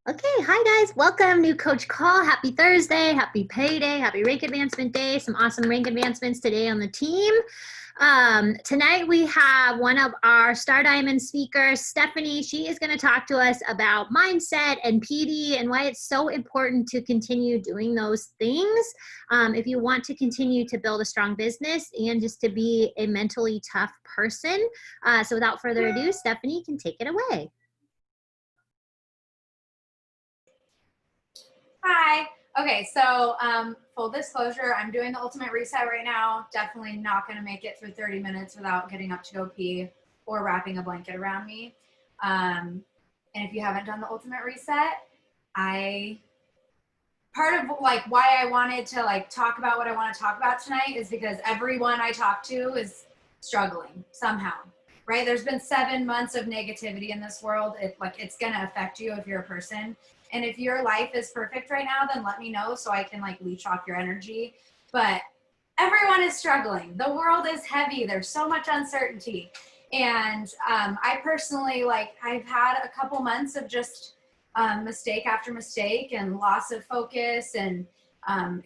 Okay, hi guys. Welcome to Coach Call. Happy Thursday, happy payday, happy rank advancement day. Some awesome rank advancements today on the team. Tonight we have one of our Star Diamond speakers, Stephanie. She is going to talk to us about mindset and PD and why it's so important to continue doing those things if you want to continue to build a strong business and just to be a mentally tough person. So without further ado, Stephanie can take it away. Hi. Okay, so full disclosure, I'm doing the ultimate reset right now. Definitely not going to make it through 30 minutes without getting up to go pee or wrapping a blanket around me. And if you haven't done the ultimate reset, part of like why I wanted to like talk about what I want to talk about tonight is because everyone I talk to is struggling somehow, right? There's been 7 months of negativity in this world. It's going to affect you if you're a person. And if your life is perfect right now, then let me know so I can like leech off your energy. But everyone is struggling. The world is heavy. There's so much uncertainty. And I personally, I've had a couple months of just mistake after mistake and loss of focus. And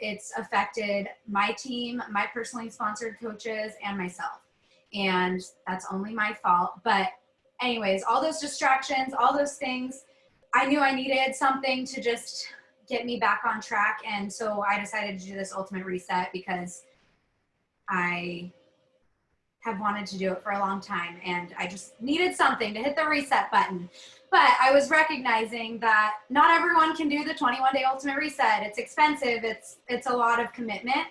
it's affected my team, my personally sponsored coaches, and myself. And that's only my fault. But anyways, all those distractions, all those things, I knew I needed something to just get me back on track. And so I decided to do this ultimate reset because I have wanted to do it for a long time and I just needed something to hit the reset button. But I was recognizing that not everyone can do the 21-day ultimate reset. It's expensive. It's a lot of commitment.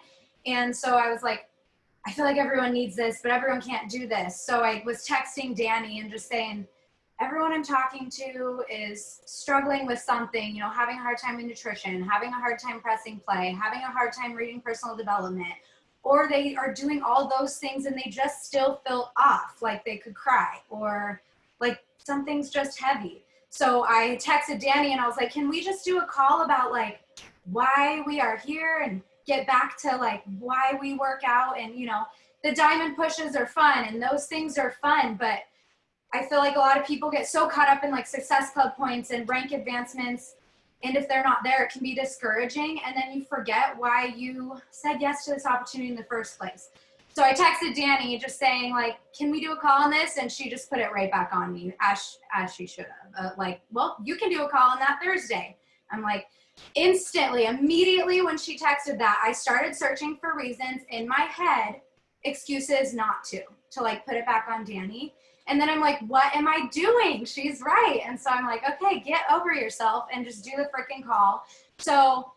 And so I was like, I feel like everyone needs this, but everyone can't do this. So I was texting Danny and just saying, everyone I'm talking to is struggling with something, you know, having a hard time in nutrition, having a hard time pressing play, having a hard time reading personal development, or they are doing all those things and they just still feel off, like they could cry, or like something's just heavy. So I texted Danny and I was like, can we just do a call about like why we are here and get back to like why we work out? And, you know, the diamond pushes are fun and those things are fun, but I feel like a lot of people get so caught up in like success club points and rank advancements. And if they're not there, it can be discouraging. And then you forget why you said yes to this opportunity in the first place. So I texted Danny just saying like, can we do a call on this? And she just put it right back on me as she should have. Well, you can do a call on that Thursday. I'm like, instantly, immediately when she texted that, I started searching for reasons in my head, excuses not to like put it back on Danny. And then I'm like, what am I doing? She's right. And so I'm like, okay, get over yourself and just do the freaking call. So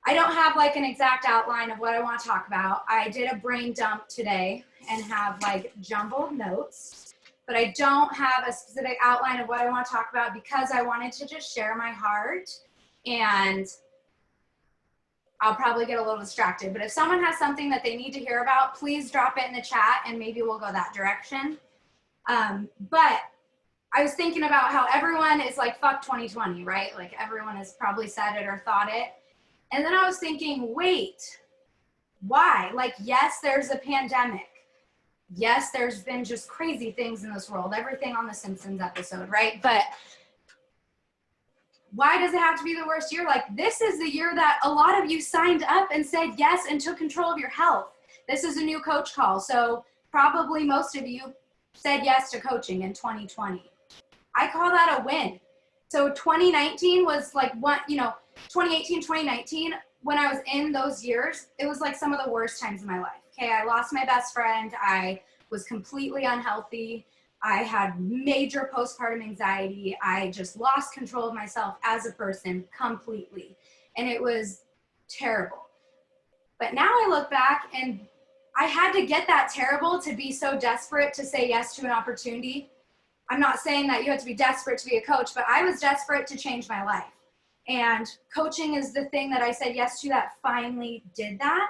I don't have like an exact outline of what I want to talk about. I did a brain dump today and have like jumbled notes, but I don't have a specific outline of what I want to talk about because I wanted to just share my heart, and I'll probably get a little distracted. But if someone has something that they need to hear about, please drop it in the chat and maybe we'll go that direction. But I was thinking about how everyone is like, fuck 2020, right? Like everyone has probably said it or thought it. And then I was thinking, wait, why? Like, yes, there's a pandemic. Yes, there's been just crazy things in this world, everything on the Simpsons episode, right? But why does it have to be the worst year? Like, this is the year that a lot of you signed up and said yes and took control of your health. This is a new coach call. So probably most of you said yes to coaching in 2020. I call that a win. So 2019 was like what, 2018, 2019, when I was in those years, it was like some of the worst times of my life. Okay, I lost my best friend. I was completely unhealthy. I had major postpartum anxiety. I just lost control of myself as a person completely. And it was terrible. But now I look back and I had to get that terrible to be so desperate to say yes to an opportunity. I'm not saying that you have to be desperate to be a coach, but I was desperate to change my life. And coaching is the thing that I said yes to that finally did that.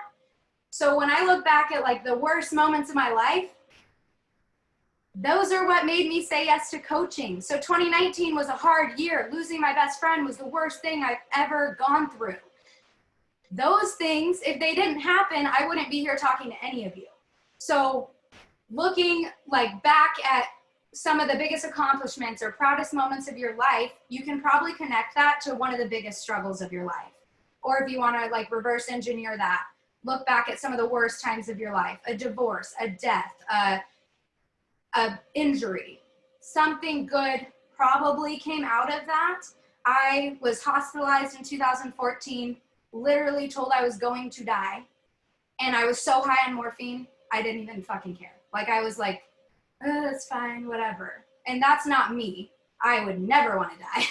So when I look back at like the worst moments of my life, those are what made me say yes to coaching. So 2019 was a hard year. Losing my best friend was the worst thing I've ever gone through. Those things, if they didn't happen, I wouldn't be here talking to any of you. So looking like back at some of the biggest accomplishments or proudest moments of your life, you can probably connect that to one of the biggest struggles of your life. Or if you want to like reverse engineer that, look back at some of the worst times of your life, a divorce, a death, a injury, something good probably came out of that. I was hospitalized in 2014, literally told I was going to die. And I was so high on morphine, I didn't even fucking care. Like I was like, oh, it's fine, whatever. And that's not me. I would never want to die.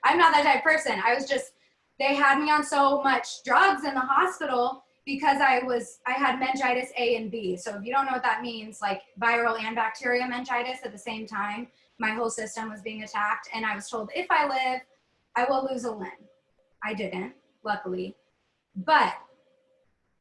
I'm not that type of person. I was just, they had me on so much drugs in the hospital because I had meningitis A and B. So if you don't know what that means, like viral and bacteria meningitis at the same time, my whole system was being attacked. And I was told if I live, I will lose a limb. I didn't, luckily. But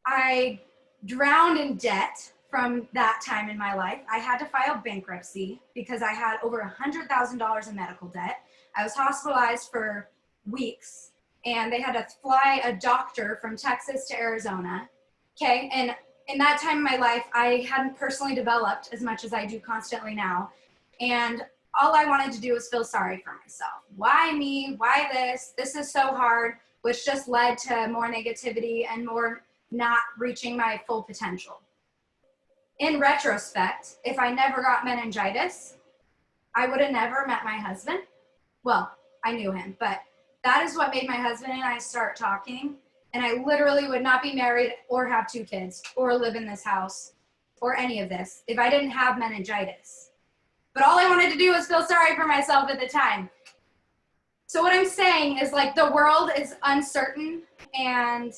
I drowned in debt from that time in my life. I had to file bankruptcy because I had over $100,000 in medical debt. I was hospitalized for weeks and they had to fly a doctor from Texas to Arizona. Okay, and in that time in my life, I hadn't personally developed as much as I do constantly now. And all I wanted to do was feel sorry for myself. Why me? Why this? This is so hard, which just led to more negativity and more not reaching my full potential. In retrospect, if I never got meningitis, I would have never met my husband. Well, I knew him, but that is what made my husband and I start talking. And I literally would not be married or have 2 kids or live in this house or any of this if I didn't have meningitis. But all I wanted to do was feel sorry for myself at the time. So what I'm saying is like the world is uncertain and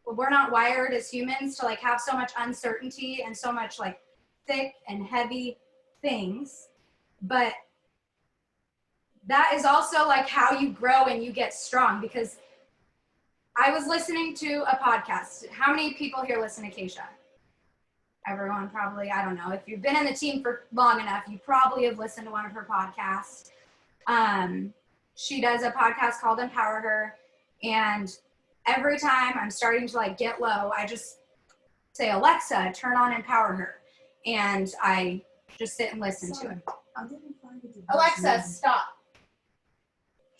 we're not wired as humans to like have so much uncertainty and so much like thick and heavy things. But that is also like how you grow and you get strong, because I was listening to a podcast. How many people here listen to Keisha? Everyone probably, I don't know. If you've been in the team for long enough, you probably have listened to one of her podcasts. She does a podcast called Empower Her. And every time I'm starting to like get low, I just say, Alexa, turn on Empower Her. And I just sit and listen to it. Alexa, stop.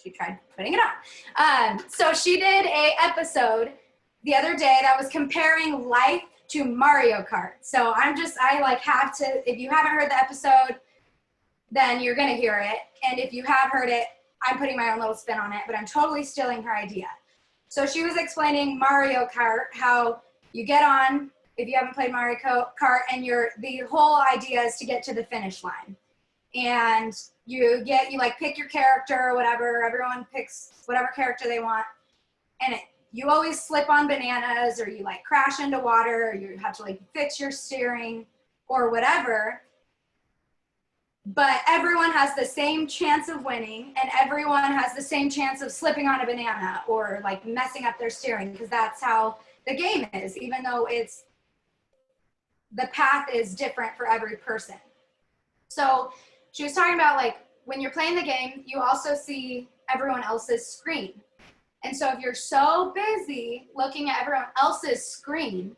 She tried putting it on. So she did a episode the other day that was comparing life to Mario Kart. So I like have to, if you haven't heard the episode, then you're going to hear it. And if you have heard it, I'm putting my own little spin on it, but I'm totally stealing her idea. So she was explaining Mario Kart, how you get on, if you haven't played Mario Kart, and the whole idea is to get to the finish line. And you like pick your character or whatever, everyone picks whatever character they want. And you always slip on bananas, or you like crash into water, or you have to like fix your steering or whatever. But everyone has the same chance of winning, and everyone has the same chance of slipping on a banana or like messing up their steering, because that's how the game is, even though the path is different for every person. So she was talking about like when you're playing the game, you also see everyone else's screen. And so if you're so busy looking at everyone else's screen,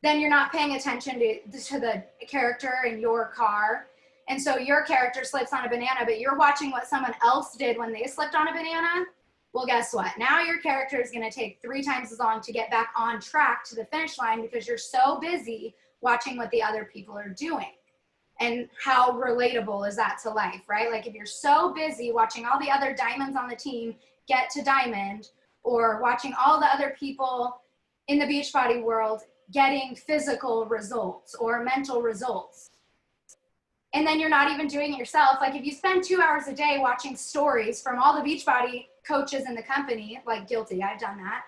then you're not paying attention to the character in your car. And so your character slips on a banana, but you're watching what someone else did when they slipped on a banana. Well, guess what? Now your character is going to take 3 times as long to get back on track to the finish line, because you're so busy watching what the other people are doing. And how relatable is that to life, right? Like if you're so busy watching all the other diamonds on the team get to diamond, or watching all the other people in the Beachbody world getting physical results or mental results, and then you're not even doing it yourself. Like if you spend 2 hours a day watching stories from all the Beachbody coaches in the company, like guilty, I've done that.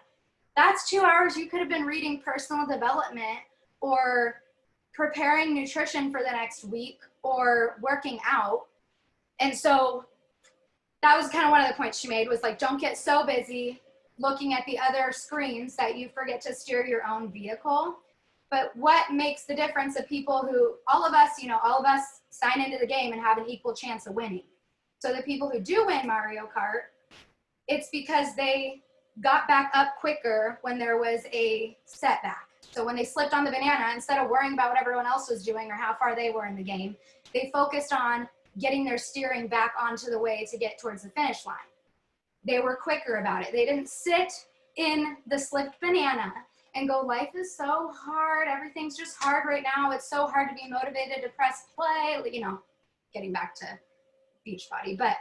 That's 2 hours you could have been reading personal development or preparing nutrition for the next week or working out. And so that was kind of one of the points she made, was like, don't get so busy looking at the other screens that you forget to steer your own vehicle. But what makes the difference of people who, all of us sign into the game and have an equal chance of winning. So the people who do win Mario Kart, it's because they got back up quicker when there was a setback. So when they slipped on the banana, instead of worrying about what everyone else was doing or how far they were in the game, they focused on getting their steering back onto the way to get towards the finish line. They were quicker about it. They didn't sit in the slipped banana and go, life is so hard. Everything's just hard right now. It's so hard to be motivated to press play, you know, getting back to Beachbody. But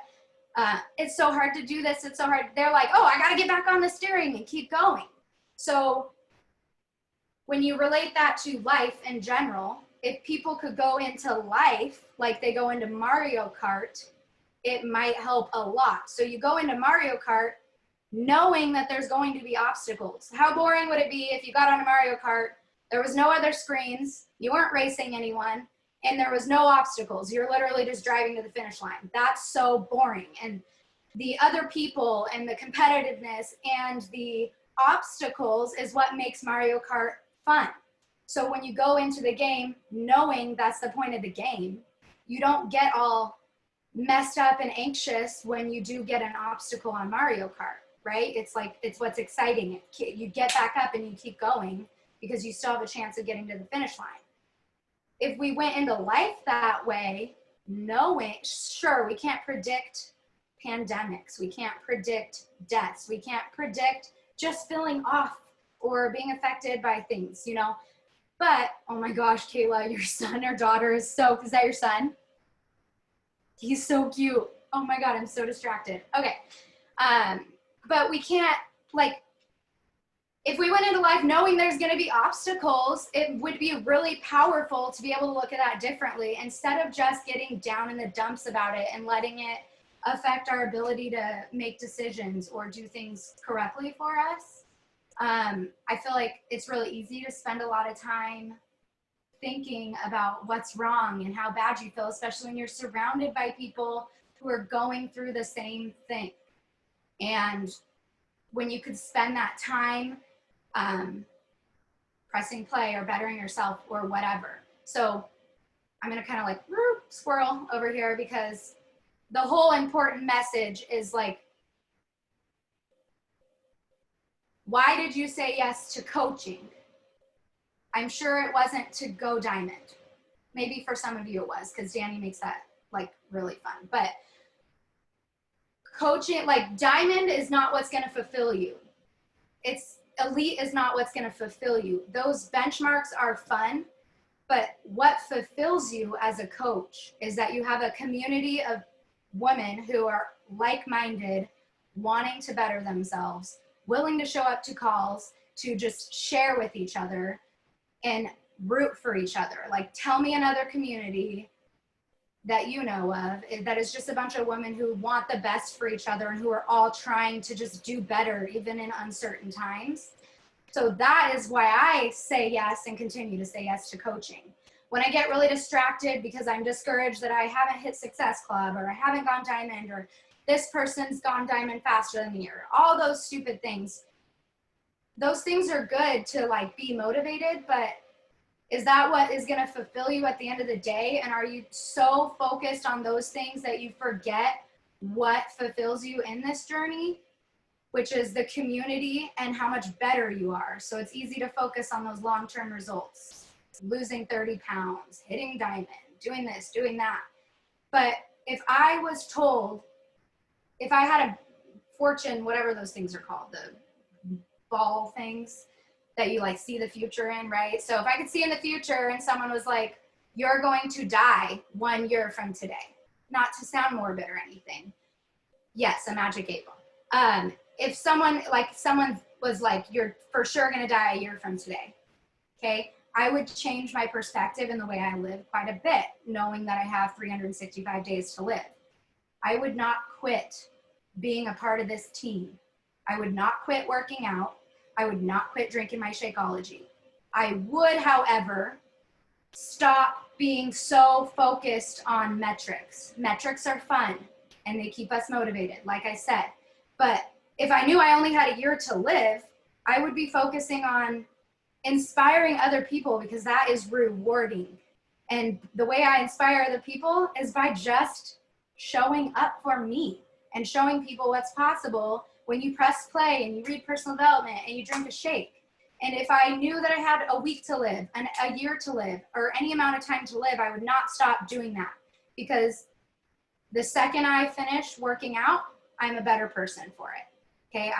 it's so hard to do this. It's so hard. They're like, oh, I got to get back on the steering and keep going. So when you relate that to life in general, if people could go into life like they go into Mario Kart, it might help a lot. So you go into Mario Kart knowing that there's going to be obstacles. How boring would it be if you got on a Mario Kart, there was no other screens, you weren't racing anyone, and there was no obstacles. You're literally just driving to the finish line. That's so boring. And the other people and the competitiveness and the obstacles is what makes Mario Kart fun. So when you go into the game knowing that's the point of the game, you don't get all messed up and anxious when you do get an obstacle on Mario Kart, right? It's like, it's what's exciting. You get back up and you keep going because you still have a chance of getting to the finish line. If we went into life that way, knowing, sure, we can't predict pandemics. We can't predict deaths. We can't predict just feeling off or being affected by things, you know? But, oh my gosh, Kayla, your son or daughter is that your son? He's so cute. Oh my God, I'm so distracted. Okay. But we can't, like, if we went into life knowing there's going to be obstacles, it would be really powerful to be able to look at that differently instead of just getting down in the dumps about it and letting it affect our ability to make decisions or do things correctly for us. I feel like it's really easy to spend a lot of time thinking about what's wrong and how bad you feel, especially when you're surrounded by people who are going through the same thing. And when you could spend that time pressing play or bettering yourself or whatever. So I'm going to kind of like squirrel over here because the whole important message is like, why did you say yes to coaching? I'm sure it wasn't to go diamond. Maybe for some of you it was because Danny makes that like really fun. But coaching, like diamond is not what's going to fulfill you. It's elite is not what's going to fulfill you. Those benchmarks are fun, but what fulfills you as a coach is that you have a community of women who are like-minded, wanting to better themselves, willing to show up to calls, to just share with each other and root for each other. Like, tell me another community that you know of that is just a bunch of women who want the best for each other and who are all trying to just do better even in uncertain times. So that is why I say yes and continue to say yes to coaching. When I get really distracted because I'm discouraged that I haven't hit Success Club or I haven't gone diamond or this person's gone diamond faster than me or all those stupid things, those things are good to like be motivated, but is that what is going to fulfill you at the end of the day? And are you so focused on those things that you forget what fulfills you in this journey, which is the community and how much better you are? So it's easy to focus on those long-term results, losing 30 pounds, hitting diamond, doing this, doing that. But if I was told, if I had a fortune, whatever those things are called, the ball things that you like see the future in, right? So if I could see in the future and someone was like, you're going to die 1 year from today, not to sound morbid or anything. Yes, a magic 8 ball. If someone was like, you're for sure going to die a year from today. Okay. I would change my perspective in the way I live quite a bit, knowing that I have 365 days to live. I would not quit being a part of this team. I would not quit working out. I would not quit drinking my Shakeology. I would, however, stop being so focused on metrics. Metrics are fun and they keep us motivated, like I said. But if I knew I only had a year to live, I would be focusing on inspiring other people because that is rewarding. And the way I inspire other people is by just showing up for me and showing people what's possible when you press play and you read personal development and you drink a shake. And if I knew that I had a week to live and a year to live or any amount of time to live, I would not stop doing that because The second I finish working out, I'm a better person for it. Okay,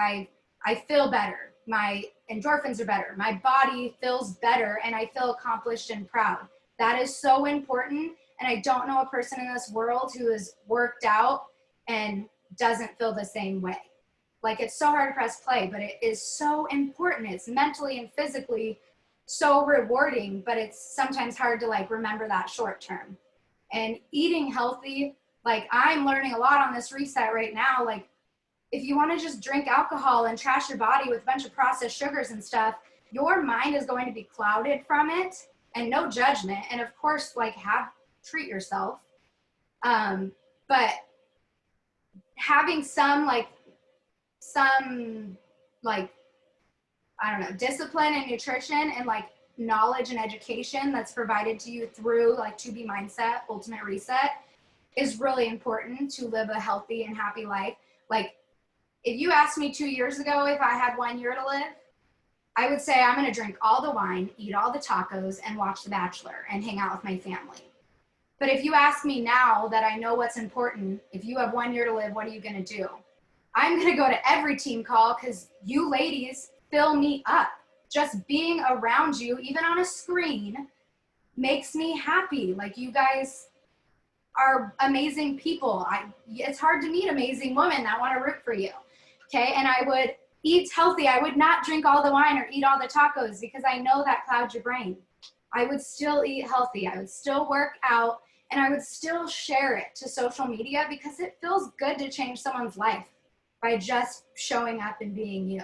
I feel better. My endorphins are better. My body feels better and I feel accomplished and proud. That is so important. And I don't know a person in this world who is worked out and doesn't feel the same way. Like, it's so hard to press play, but it is so important. It's mentally and physically so rewarding, but it's sometimes hard to like remember that short term. And eating healthy, like I'm learning a lot on this reset right now. Like, if you want to just drink alcohol and trash your body with a bunch of processed sugars and stuff, your mind is going to be clouded from it, and no judgment. And of course, like, treat yourself. But having some I don't know, discipline and nutrition and like knowledge and education that's provided to you through like 2B Mindset, Ultimate Reset, is really important to live a healthy and happy life. Like, if you asked me 2 years ago if I had 1 year to live, I would say I'm going to drink all the wine, eat all the tacos, and watch The Bachelor and hang out with my family. But if you ask me now that I know what's important, if you have 1 year to live, what are you going to do? I'm going to go to every team call because you ladies fill me up. Just being around you, even on a screen, makes me happy. Like, you guys are amazing people. It's hard to meet amazing women that want to root for you. Okay. And I would eat healthy. I would not drink all the wine or eat all the tacos because I know that clouds your brain. I would still eat healthy. I would still work out, and I would still share it to social media because it feels good to change someone's life by just showing up and being you.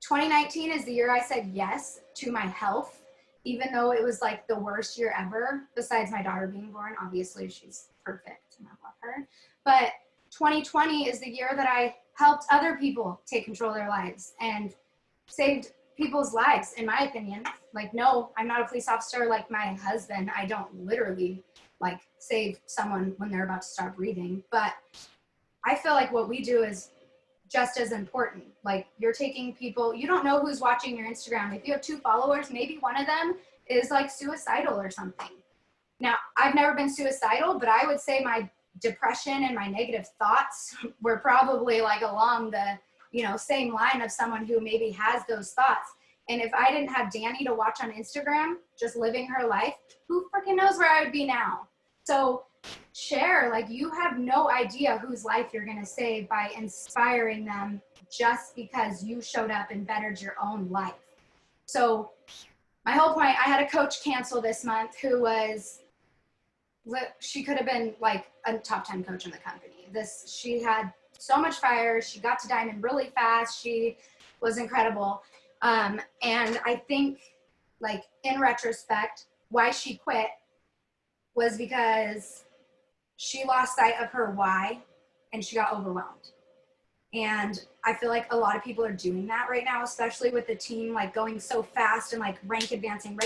2019 is the year I said yes to my health, even though it was like the worst year ever, besides my daughter being born. Obviously, she's perfect and I love her. But 2020 is the year that I helped other people take control of their lives and saved people's lives, in my opinion. Like, no, I'm not a police officer like my husband. I don't literally like save someone when they're about to stop breathing. But I feel like what we do is just as important. Like, you're taking people, you don't know who's watching your Instagram. If you have 2 followers, maybe one of them is like suicidal or something. Now, I've never been suicidal, but I would say my depression and my negative thoughts were probably like along the, same line of someone who maybe has those thoughts. And if I didn't have Danny to watch on Instagram, just living her life, who freaking knows where I would be now? So share, like, you have no idea whose life you're going to save by inspiring them just because you showed up and bettered your own life. So my whole point, I had a coach cancel this month who she could have been like a top 10 coach in the company. She had so much fire. She got to diamond really fast. She was incredible. And I think, like, in retrospect, why she quit was because she lost sight of her why and she got overwhelmed. And I feel like a lot of people are doing that right now, especially with the team like going so fast and like rank advancing,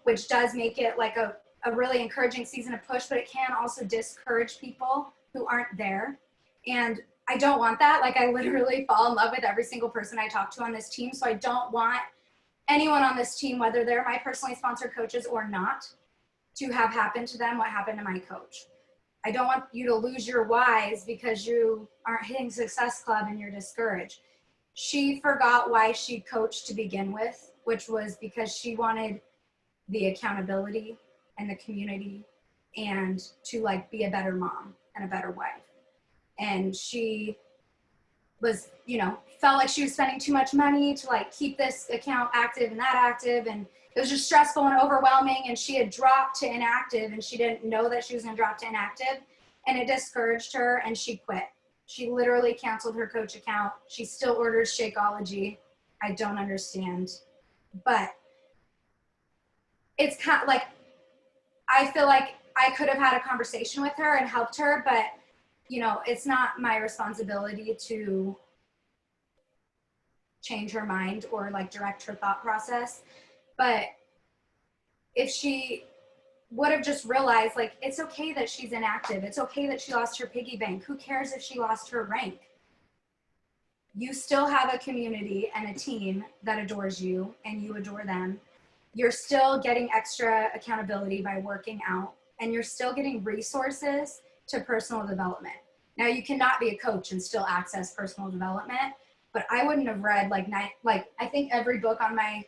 which does make it like a really encouraging season to push, but it can also discourage people who aren't there. And I don't want that. Like, I literally fall in love with every single person I talk to on this team. So I don't want anyone on this team, whether they're my personally sponsored coaches or not, to have happened to them what happened to my coach. I don't want you to lose your whys because you aren't hitting Success Club and you're discouraged. She forgot why she coached to begin with, which was because she wanted the accountability and the community and to like be a better mom and a better wife. And she was, felt like she was spending too much money to like keep this account active and that active. And it was just stressful and overwhelming. And she had dropped to inactive and she didn't know that she was going to drop to inactive. And it discouraged her and she quit. She literally canceled her coach account. She still orders Shakeology. I don't understand. But it's kind of like, I feel like I could have had a conversation with her and helped her, but it's not my responsibility to change her mind or like direct her thought process. But if she would have just realized, like, it's okay that she's inactive. It's okay that she lost her piggy bank. Who cares if she lost her rank? You still have a community and a team that adores you and you adore them. You're still getting extra accountability by working out, and you're still getting resources to personal development. Now, you cannot be a coach and still access personal development, but I wouldn't have read I think every book on my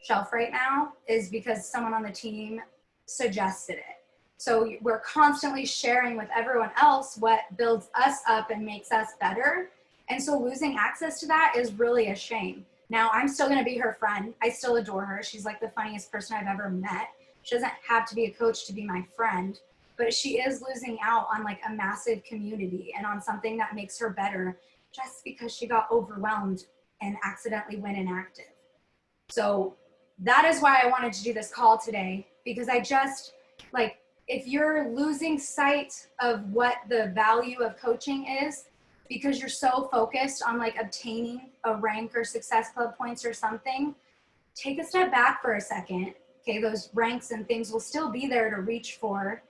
shelf right now is because someone on the team suggested it. So we're constantly sharing with everyone else what builds us up and makes us better. And so losing access to that is really a shame. Now, I'm still going to be her friend. I still adore her. She's like the funniest person I've ever met. She doesn't have to be a coach to be my friend, but she is losing out on like a massive community and on something that makes her better just because she got overwhelmed and accidentally went inactive. So that is why I wanted to do this call today, because I just like, if you're losing sight of what the value of coaching is because you're so focused on like obtaining a rank or Success Club points or something, take a step back for a second. Okay, those ranks and things will still be there to reach for.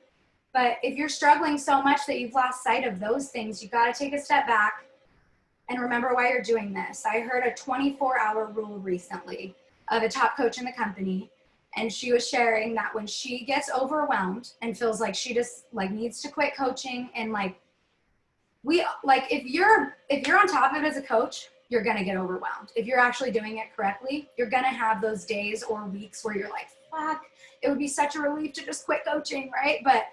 But if you're struggling so much that you've lost sight of those things, you got to take a step back and remember why you're doing this. I heard a 24-hour rule recently of a top coach in the company, and she was sharing that when she gets overwhelmed and feels like she just like needs to quit coaching, and like if you're on top of it as a coach, you're going to get overwhelmed. If you're actually doing it correctly, you're going to have those days or weeks where you're like, fuck, it would be such a relief to just quit coaching, right? But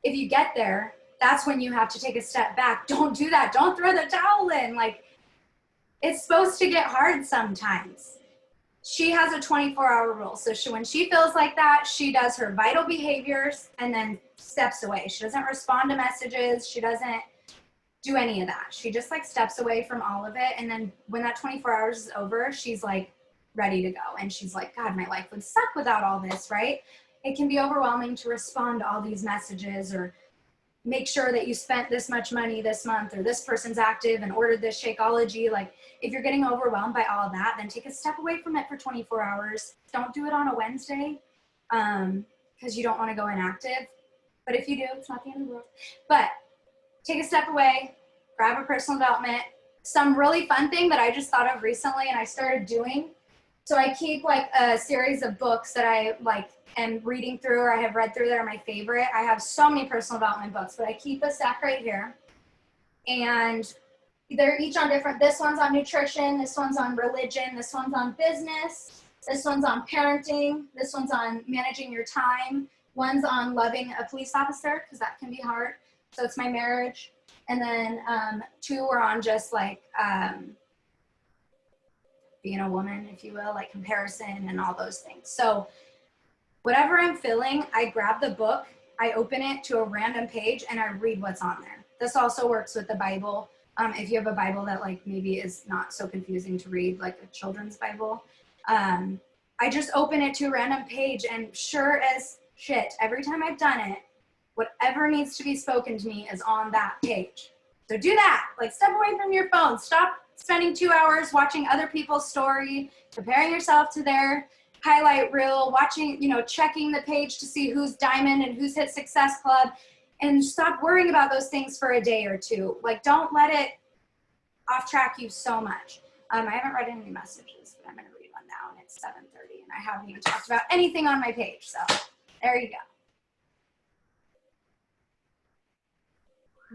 if you get there, that's when you have to take a step back. Don't do that. Don't throw the towel in. Like, it's supposed to get hard sometimes. She has a 24-hour rule. So when she feels like that, she does her vital behaviors and then steps away. She doesn't respond to messages. She doesn't do any of that. She just like steps away from all of it. And then when that 24 hours is over, she's like ready to go. And she's like, God, my life would suck without all this, right? It can be overwhelming to respond to all these messages or make sure that you spent this much money this month, or this person's active and ordered this Shakeology. Like, if you're getting overwhelmed by all of that, then take a step away from it for 24 hours. Don't do it on a Wednesday because you don't want to go inactive. But if you do, it's not the end of the world. But take a step away, grab a personal development. Some really fun thing that I just thought of recently and I started doing. So I keep like a series of books that I like am reading through or I have read through that are my favorite. I have so many personal development books, but I keep a stack right here. And they're each on different, this one's on nutrition, this one's on religion, this one's on business, this one's on parenting, this one's on managing your time, one's on loving a police officer, because that can be hard. So it's my marriage. And then 2 are on just like being a woman, if you will, like comparison and all those things. So whatever I'm feeling, I grab the book, I open it to a random page, and I read what's on there. This also works with the Bible. If you have a Bible that like maybe is not so confusing to read, like a children's Bible, I just open it to a random page, and sure as shit, every time I've done it, whatever needs to be spoken to me is on that page. So do that. Like, step away from your phone. Stop spending 2 hours watching other people's story, comparing yourself to their highlight reel, watching, checking the page to see who's diamond and who's hit Success Club, and stop worrying about those things for a day or two. Like, don't let it off track you so much. I haven't read any messages, but I'm going to read one now, and it's 7:30, and I haven't even talked about anything on my page. So there you go.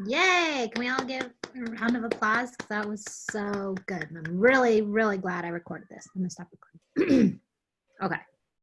Yay! Can we all give a round of applause? Because that was so good. And I'm really, really glad I recorded this. I'm going to stop recording. Okay.